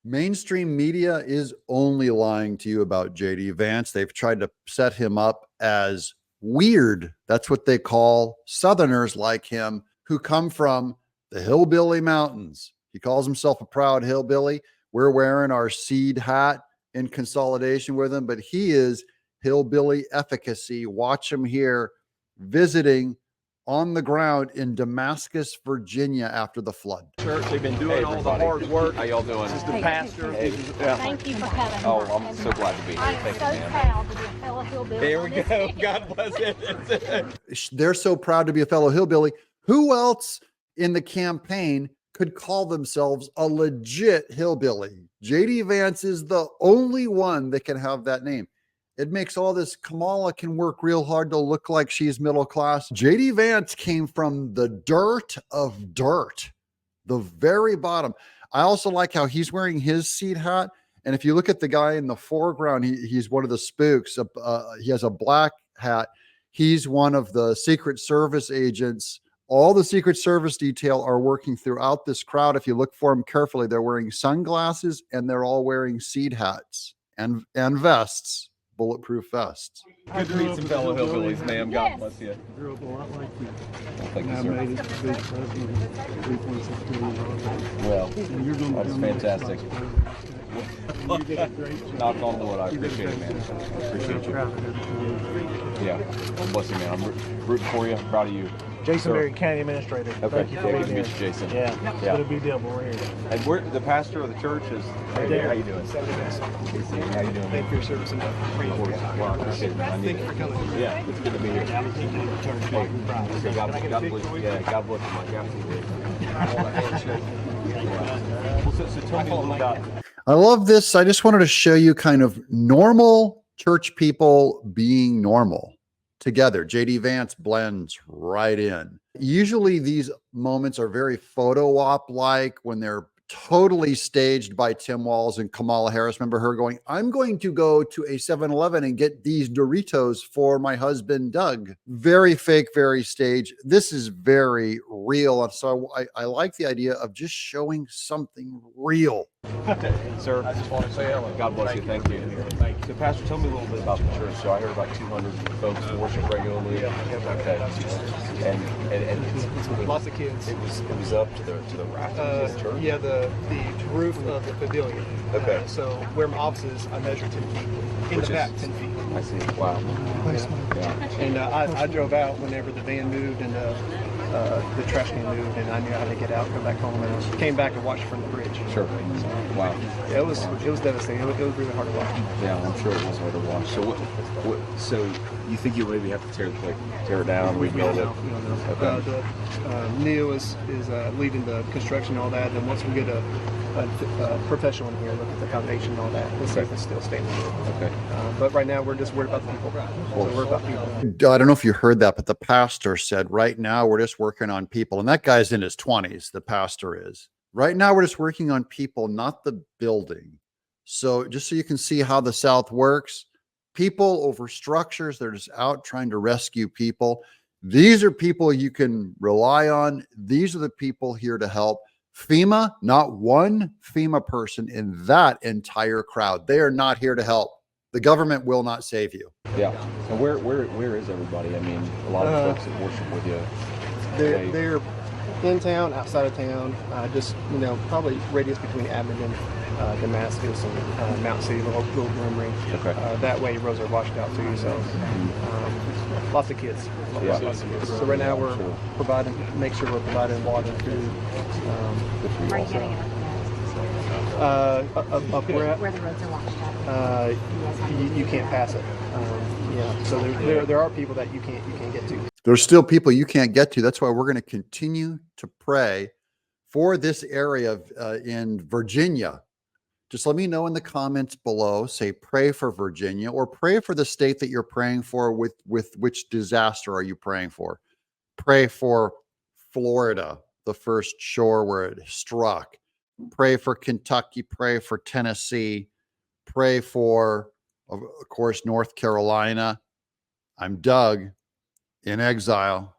Mainstream media is only lying to you about JD Vance. They've tried to set him up as weird. That's what they call Southerners like him who come from the Hillbilly Mountains. He calls himself a proud hillbilly. We're wearing our seed hat in consolidation with him, but he is hillbilly efficacy. Watch him here visiting on the ground in Damascus, Virginia after the flood. Church, they've been doing all the hard work. How y'all doing? This is the pastor. Hey. Thank you for coming. Oh, I'm so glad to be here. I'm Thank so you, ma'am. proud to be a fellow hillbilly. There we on this go. team. God bless it. They're so proud to be a fellow hillbilly. Who else in the campaign could call themselves a legit hillbilly? JD Vance is the only one that can have that name. It makes all this. Kamala can work real hard to look like she's middle class. JD Vance came from the dirt of dirt, the very bottom. I also like how he's wearing his seed hat. And if you look at the guy in the foreground, he's one of the spooks. He has a black hat. He's one of the Secret Service agents. All the Secret Service detail are working throughout this crowd. If you look for them carefully, they're wearing sunglasses and they're all wearing seed hats and vests. Bulletproof vests. Good to meet some fellow hillbillies, ma'am. God bless you. Grew up a lot like you. Thank you, I sir. made it to be president of 3.6 million. Well, And you're going to that's become fantastic. You did a great job. Knock on wood. I appreciate it, man. I appreciate I'm you. proud of everything. Yeah. God bless you, man. I'm rooting for you. Proud of you. Jason Sir. Berry, County Administrator. Okay. Thank you for Good being to here. meet you, Jason. Yeah, it's Yeah. been a big deal, but we're here. And we're the pastor of the church is right there. How you doing? How you doing? Thank you for your service and Well, I appreciate it. I need it. Yeah, it's good to be here. Hey, God bless you. Yeah, God bless you, Mike. Well, so tell me a little about. I love this. I just wanted to show you kind of normal church people being normal together. JD Vance blends right in. Usually these moments are very photo op like when they're totally staged by Tim Walz and Kamala Harris. Remember her going, I'm going to go to a 7-Eleven and get these Doritos for my husband, Doug. Very fake, very staged. This is very real. And so I like the idea of just showing something real. Sir, I just want to say hello. God bless you. Thank you. So, Pastor, tell me a little bit about the church. So, I heard about 200 folks worship regularly. Okay. And Lots of kids. it was up to the rafters of the church. Yeah, the roof of the pavilion. Okay. So where my office is, I measure 10 feet. In Which the back, is- 10 feet. I see. Wow. Yeah. And I drove out whenever the van moved and the trash can moved, and I knew how to get out, go back home, and I came back and watched from the bridge. Sure. Wow. Yeah, it was devastating. It was really hard to watch. Yeah, I'm sure it was hard to watch. So, so you think you maybe have to tear it down, rebuild it? Okay. Neil is leading the construction and all that, and once we get a professional in here, look at the foundation and all that, we'll see if it's still standing. Okay. But right now, we're just worried about the people. So we're about people. I don't know if you heard that, but the pastor said, right now we're just working on people. And that guy's in his 20s, the pastor is. Right now we're just working on people, not the building. So just so you can see how the South works, people over structures, they're just out trying to rescue people. These are people you can rely on. These are the people here to help. FEMA, not one FEMA person in that entire crowd. They are not here to help. The government will not save you. Yeah. And where is everybody? I mean, a lot of folks that worship with you. They're in town, outside of town, just, probably radius between Abingdon, Damascus, and Mount City, little Grimring. Okay. That way roads are washed out too, so lots of kids. Yeah. Lots of kids. So right now we're make sure we're providing water and food. Are you getting it? Up Where the roads are washed out. you can't pass it. Yeah. So there are people that you can't get to. There's still people you can't get to. That's why we're going to continue to pray for this area in Virginia. Just let me know in the comments below. Say pray for Virginia or pray for the state that you're praying for. With which disaster are you praying for? Pray for Florida, the first shore where it struck. Pray for Kentucky. Pray for Tennessee. Pray for, of course, North Carolina. I'm Doug in Exile.